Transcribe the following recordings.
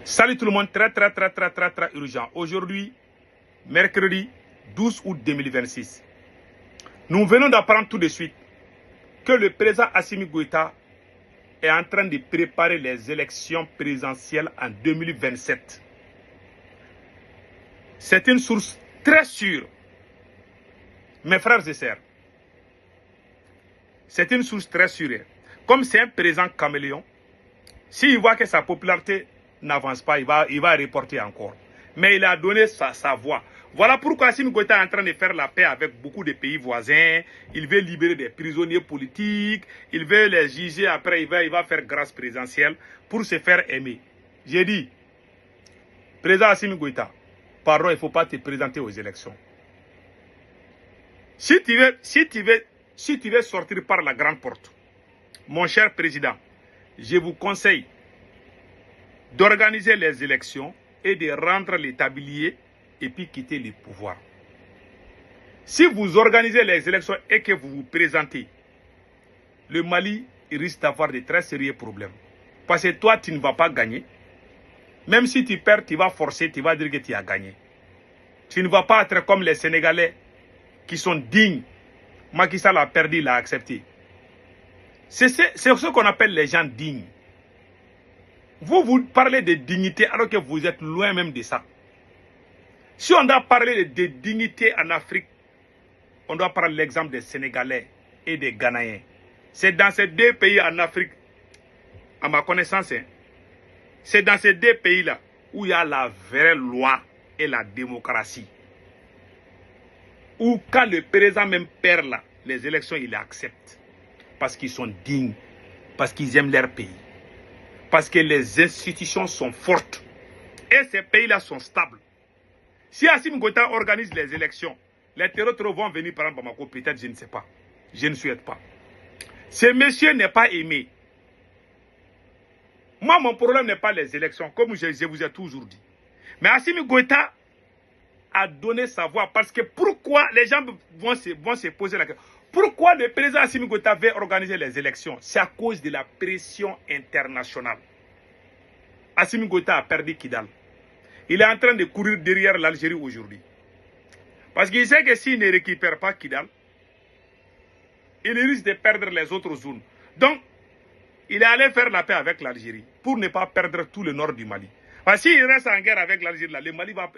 Salut tout le monde, très urgent. Aujourd'hui, mercredi 12 août 2026. Nous venons d'apprendre tout de suite que le président Assimi Goïta est en train de préparer les élections présidentielles en 2027. C'est une source très sûre. Mes frères et sœurs, c'est une source très sûre. Comme c'est un président caméléon, s'il voit que sa popularité n'avance pas, il va reporter encore. Mais il a donné sa voix. Voilà pourquoi Assimi Goïta est en train de faire la paix avec beaucoup de pays voisins. Il veut libérer des prisonniers politiques. Il veut les juger. Après, il va faire grâce présidentielle pour se faire aimer. J'ai dit, président Assimi Goïta, pardon, il ne faut pas te présenter aux élections. Si tu veux sortir par la grande porte, mon cher président, je vous conseille d'organiser les élections et de rendre les tabliers et puis quitter le pouvoir. Si vous organisez les élections et que vous vous présentez, le Mali risque d'avoir de très sérieux problèmes. Parce que toi, tu ne vas pas gagner. Même si tu perds, tu vas forcer, tu vas dire que tu as gagné. Tu ne vas pas être comme les Sénégalais qui sont dignes. Macky Sall a perdu, il a accepté. C'est ce qu'on appelle les gens dignes. Vous parlez de dignité alors que vous êtes loin même de ça. Si on doit parler de dignité en Afrique, on doit prendre l'exemple des Sénégalais et des Ghanéens. C'est dans ces deux pays en Afrique, à ma connaissance, c'est dans ces deux pays-là où il y a la vraie loi et la démocratie. Où quand le président même perd là, les élections, il les accepte. Parce qu'ils sont dignes, parce qu'ils aiment leur pays. Parce que les institutions sont fortes. Et ces pays-là sont stables. Si Assimi Goïta organise les élections, les terroristes vont venir par exemple Bamako, peut-être, je ne sais pas. Je ne souhaite pas. Ce monsieur n'est pas aimé. Moi, mon problème n'est pas les élections, comme je vous ai toujours dit. Mais Assimi Goïta a donné sa voix. Parce que pourquoi les gens vont se poser la question? Pourquoi le président Assimi Goïta veut organiser les élections? C'est à cause de la pression internationale. Assimi Goïta a perdu Kidal. Il est en train de courir derrière l'Algérie aujourd'hui. Parce qu'il sait que s'il ne récupère pas Kidal, il risque de perdre les autres zones. Donc, il est allé faire la paix avec l'Algérie pour ne pas perdre tout le nord du Mali. Parce qu'il reste en guerre avec l'Algérie,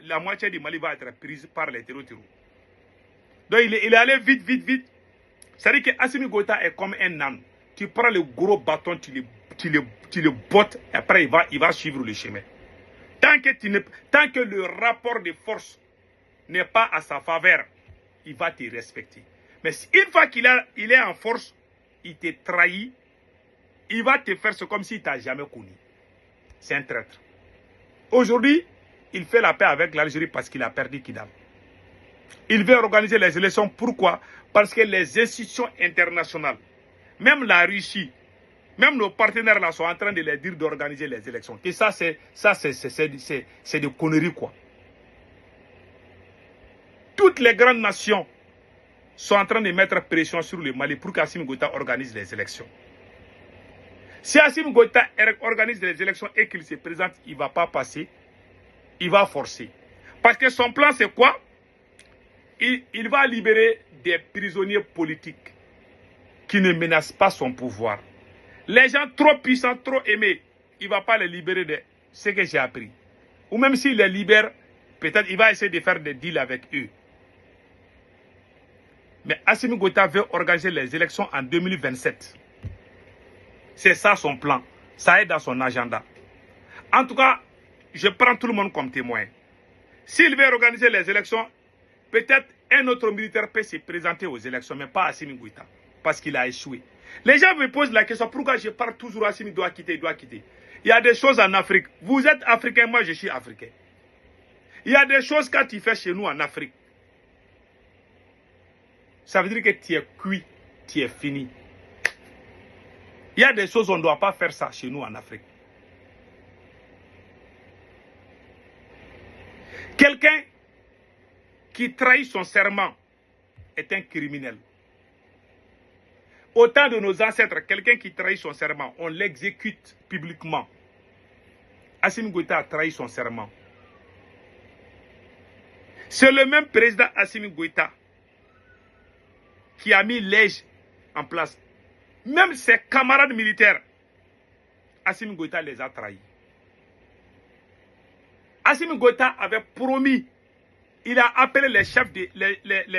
la moitié du Mali va être prise par les terroristes. Donc, il est allé vite. C'est-à-dire qu'Assimi Goïta est comme un âne. Tu prends le gros bâton, tu le bottes, et après il va suivre le chemin. Tant que le rapport de force n'est pas à sa faveur, il va te respecter. Mais une fois qu'il est en force, il te trahit, il va te faire ce comme s'il ne t'a jamais connu. C'est un traître. Aujourd'hui, il fait la paix avec l'Algérie parce qu'il a perdu Kidal. Il veut organiser les élections. Pourquoi? Parce que les institutions internationales, même la Russie, même nos partenaires là sont en train de les dire d'organiser les élections. Et ça, c'est des conneries, quoi. Toutes les grandes nations sont en train de mettre pression sur le Mali pour qu'Assimi Goïta organise les élections. Si Assimi Goïta organise les élections et qu'il se présente, il ne va pas passer, il va forcer. Parce que son plan, c'est quoi? Il va libérer des prisonniers politiques qui ne menacent pas son pouvoir. Les gens trop puissants, trop aimés, il ne va pas les libérer de ce que j'ai appris. Ou même s'il les libère, peut-être il va essayer de faire des deals avec eux. Mais Assimi Goïta veut organiser les élections en 2027. C'est ça son plan. Ça est dans son agenda. En tout cas, je prends tout le monde comme témoin. S'il veut organiser les élections, peut-être un autre militaire peut se présenter aux élections, mais pas Assimi Goïta, parce qu'il a échoué. Les gens me posent la question, pourquoi je parle toujours Assimi doit quitter, Il y a des choses en Afrique. Vous êtes africain, moi je suis africain. Il y a des choses quand tu fais chez nous en Afrique. Ça veut dire que tu es cuit, tu es fini. Il y a des choses, on ne doit pas faire ça chez nous en Afrique. Quelqu'un qui trahit son serment est un criminel. Au temps de nos ancêtres, quelqu'un qui trahit son serment, on l'exécute publiquement. Assimi Goïta a trahi son serment. C'est le même président Assimi Goïta qui a mis l'EJ en place. Même ses camarades militaires, Assimi Goïta les a trahis. Assimi Goïta avait promis, il a appelé les chefs,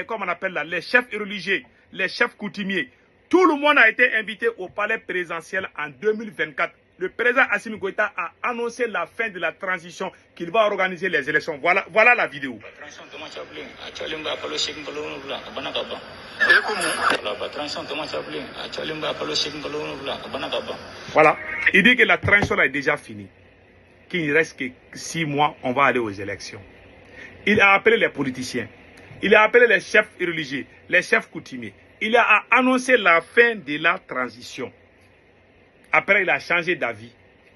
comment on appelle là, les chefs religieux, les chefs coutumiers. Tout le monde a été invité au palais présidentiel en 2024. Le président Assimi Goïta a annoncé la fin de la transition, qu'il va organiser les élections. Voilà la vidéo. Voilà. Il dit que la transition est déjà finie. Qu'il ne reste que 6 mois, on va aller aux élections. Il a appelé les politiciens. Il a appelé les chefs religieux, les chefs coutumiers. Il a annoncé la fin de la transition. Après, il a changé d'avis.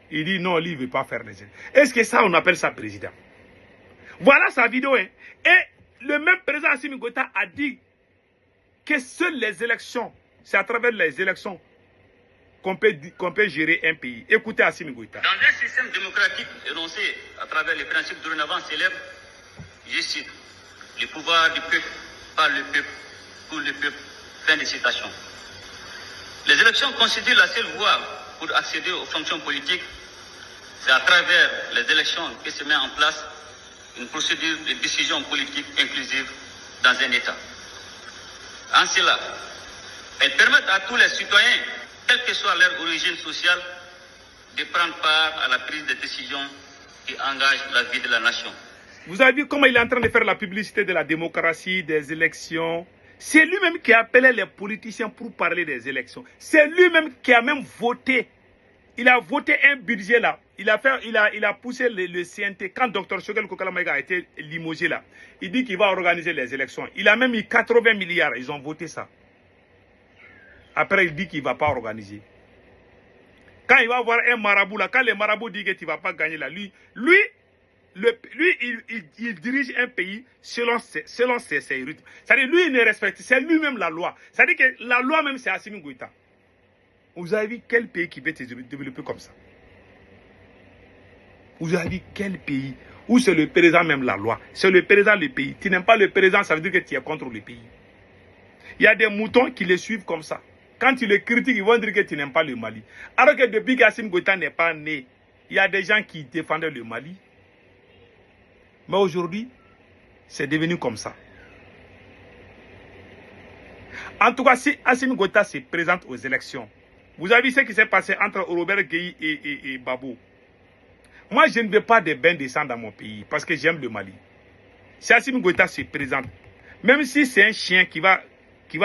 Il dit non, lui, il ne veut pas faire les élections. Est-ce que ça, on appelle ça président? Voilà sa vidéo. Hein. Et le même président Assimi Goïta a dit que seules les élections, c'est à travers les élections qu'on peut gérer un pays. Écoutez Assimi Goïta. Dans un système démocratique énoncé à travers les principes dorénavant célèbres, je cite, le pouvoir du peuple, par le peuple, pour le peuple. Fin de citation. Les élections constituent la seule voie pour accéder aux fonctions politiques. C'est à travers les élections que se met en place une procédure de décision politique inclusive dans un État. En cela, elles permettent à tous les citoyens, quelle que soit leur origine sociale, de prendre part à la prise de décisions qui engagent la vie de la nation. Vous avez vu comment il est en train de faire la publicité de la démocratie, des élections. C'est lui-même qui a appelé les politiciens pour parler des élections. C'est lui-même qui a même voté. Il a voté un budget là. Il a poussé le CNT. Quand Dr Choguel Kokalamaïga a été limogé là, il dit qu'il va organiser les élections. Il a même mis 80 milliards. Ils ont voté ça. Après, il dit qu'il ne va pas organiser. Quand il va voir un marabout là, quand les marabouts disent que tu ne vas pas gagner là, lui, il dirige un pays selon ses rythmes. C'est-à-dire, lui, il ne respecte, c'est lui-même la loi. C'est-à-dire que la loi même, c'est Assimi Goïta. Vous avez vu quel pays qui peut se développer comme ça? Vous avez vu quel pays où c'est le président même la loi? C'est le président le pays. Tu n'aimes pas le président, ça veut dire que tu es contre le pays. Il y a des moutons qui les suivent comme ça. Quand tu les critiques, ils vont dire que tu n'aimes pas le Mali. Alors que depuis qu'Assimi Goïta n'est pas né, il y a des gens qui défendaient le Mali. Mais aujourd'hui, c'est devenu comme ça. En tout cas, si Assimi Goïta se présente aux élections, vous avez vu ce qui s'est passé entre Robert Gueye et Babo. Moi, je ne veux pas de bains de sang dans mon pays parce que j'aime le Mali. Si Assimi Goïta se présente, même si c'est un chien qui va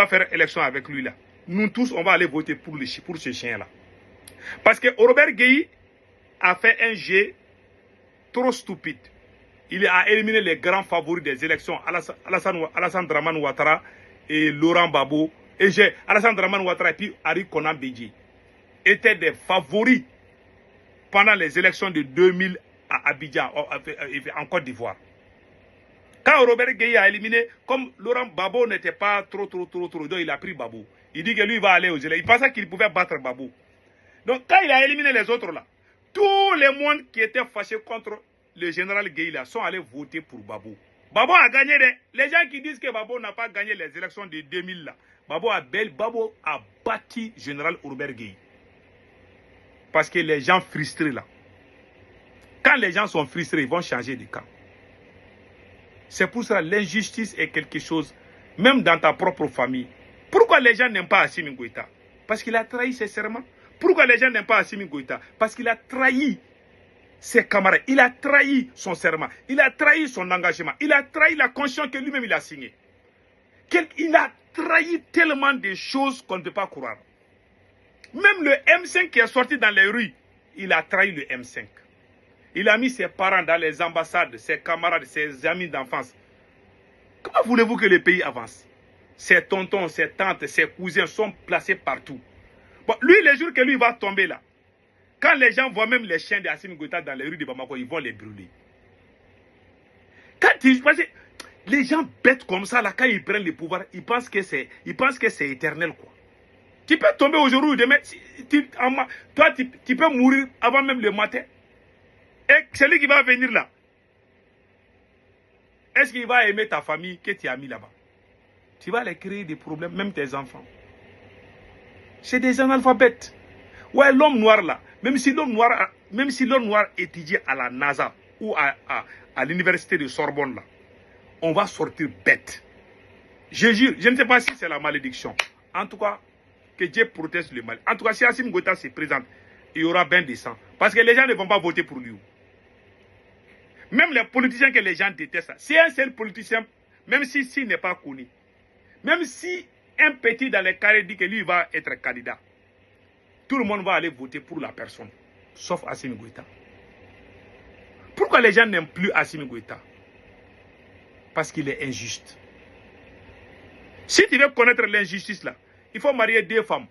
faire élection avec lui là, nous tous, on va aller voter pour ce chien-là. Parce que Robert Gueye a fait un jeu trop stupide. Il a éliminé les grands favoris des élections, Alassane Dramane Ouattara et Laurent Gbagbo. Et Alassane Dramane Ouattara et puis Ari Konan Bédié étaient des favoris pendant les élections de 2000 à Abidjan, en Côte d'Ivoire. Quand Robert Gueye a éliminé, comme Laurent Gbagbo n'était pas trop, donc il a pris Gbagbo. Il dit que lui, il va aller aux élections. Il pensait qu'il pouvait battre Gbagbo. Donc, quand il a éliminé les autres là, tous les mondes qui étaient fâchés contre le général Gueye là sont allés voter pour Gbagbo. Gbagbo a gagné. Les gens qui disent que Gbagbo n'a pas gagné les élections de 2000 là, Gbagbo a battu le général Robert Gueye. Parce que les gens frustrés là, quand les gens sont frustrés, ils vont changer de camp. C'est pour ça que l'injustice est quelque chose, même dans ta propre famille. Pourquoi les gens n'aiment pas Assimi Goïta? Parce qu'il a trahi ses serments. Pourquoi les gens n'aiment pas Assimi Goïta? Parce qu'il a trahi ses camarades. Il a trahi son serment. Il a trahi son engagement. Il a trahi la conscience que lui-même il a signée. Il a trahi tellement de choses qu'on ne peut pas croire. Même le M5 qui est sorti dans les rues, il a trahi le M5. Il a mis ses parents dans les ambassades, ses camarades, ses amis d'enfance. Comment voulez-vous que le pays avance? Ses tontons, ses tantes, ses cousins sont placés partout. Bon, lui, les jours que lui va tomber là, quand les gens voient même les chiens d'Assimi Goïta dans les rues de Bamako, ils vont les brûler. Les gens bêtes comme ça, là, quand ils prennent le pouvoir, ils pensent que c'est éternel, quoi. Tu peux tomber aujourd'hui ou demain, toi, tu peux mourir avant même le matin. Et Et celui qui va venir là, est-ce qu'il va aimer ta famille que tu as mis là-bas? Tu vas les créer des problèmes, même tes enfants. C'est des analphabètes. Ouais, l'homme noir là, même si l'homme noir étudie à la NASA ou à l'université de Sorbonne là, on va sortir bête. Je jure, je ne sais pas si c'est la malédiction. En tout cas, que Dieu protège le mal. En tout cas, si Assimi Goïta se présente, il y aura bien des sangs. Parce que les gens ne vont pas voter pour lui. Même les politiciens que les gens détestent, si un seul politicien, même s'il n'est pas connu, même si un petit dans les carrés dit que lui va être candidat, tout le monde va aller voter pour la personne, sauf Assimi Goïta. Pourquoi les gens n'aiment plus Assimi Goïta? Parce qu'il est injuste. Si tu veux connaître l'injustice là, il faut marier 2 femmes.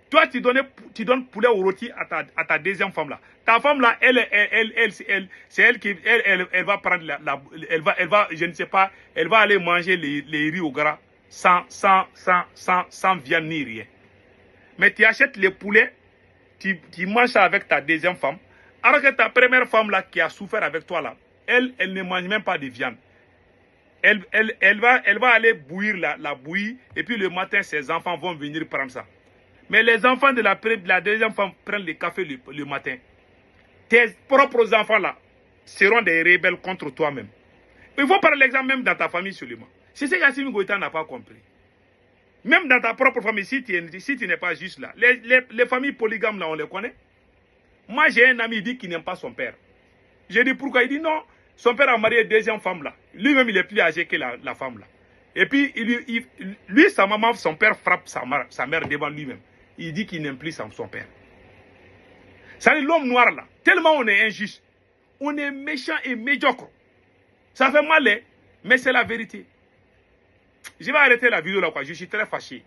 Toi, tu donnes poulet au rôti à ta deuxième femme là. Ta femme là, c'est elle qui elle va prendre elle va, je ne sais pas, elle va aller manger les riz au gras sans viande ni rien. Mais tu achètes les poulets, tu manges ça avec ta deuxième femme. Alors que ta première femme là qui a souffert avec toi là, elle ne mange même pas de viande. Elle va aller bouillir la bouillie et puis le matin ses enfants vont venir prendre ça. Mais les enfants de la deuxième femme prennent le café le matin. Tes propres enfants là seront des rebelles contre toi-même. Il faut parler l'exemple même dans ta famille seulement. C'est ce qu'Assimi Goïta n'a pas compris. Même dans ta propre famille, si tu n'es pas juste là, les familles polygames là, on les connaît. Moi j'ai un ami, il dit qu'il n'aime pas son père. J'ai dit pourquoi? Il dit non, son père a marié une deuxième femme là. Lui-même il est plus âgé que la femme là. Et puis lui, sa maman, son père frappe sa mère devant lui-même. Il dit qu'il n'aime plus son père. Ça dit l'homme noir là, tellement on est injuste, on est méchant et médiocre. Ça fait mal, mais c'est la vérité. Je vais arrêter la vidéo là, quoi. Je suis très fâché.